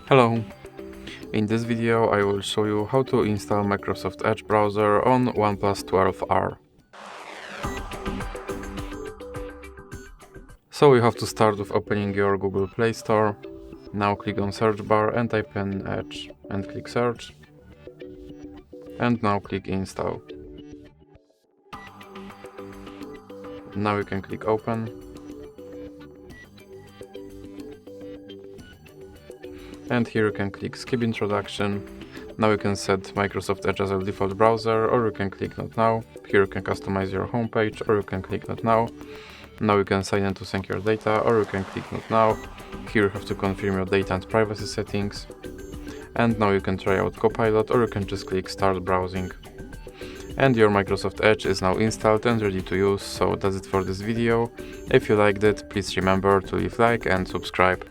Hello! In this video I will show you how to install Microsoft Edge browser on OnePlus 12R. So you have to start with opening your Google Play Store. Now click on search bar and type in Edge and click search. And now click install. Now you can click open. And here you can click skip introduction. Now you can set Microsoft Edge as a default browser, or you can click not now. Here you can customize your homepage, or you can click not now. Now you can sign in to sync your data, or you can click not now. Here you have to confirm your data and privacy settings. And now you can try out Copilot, or you can just click start browsing. And your Microsoft Edge is now installed and ready to use, so that's it for this video. If you liked it, please remember to leave like and subscribe.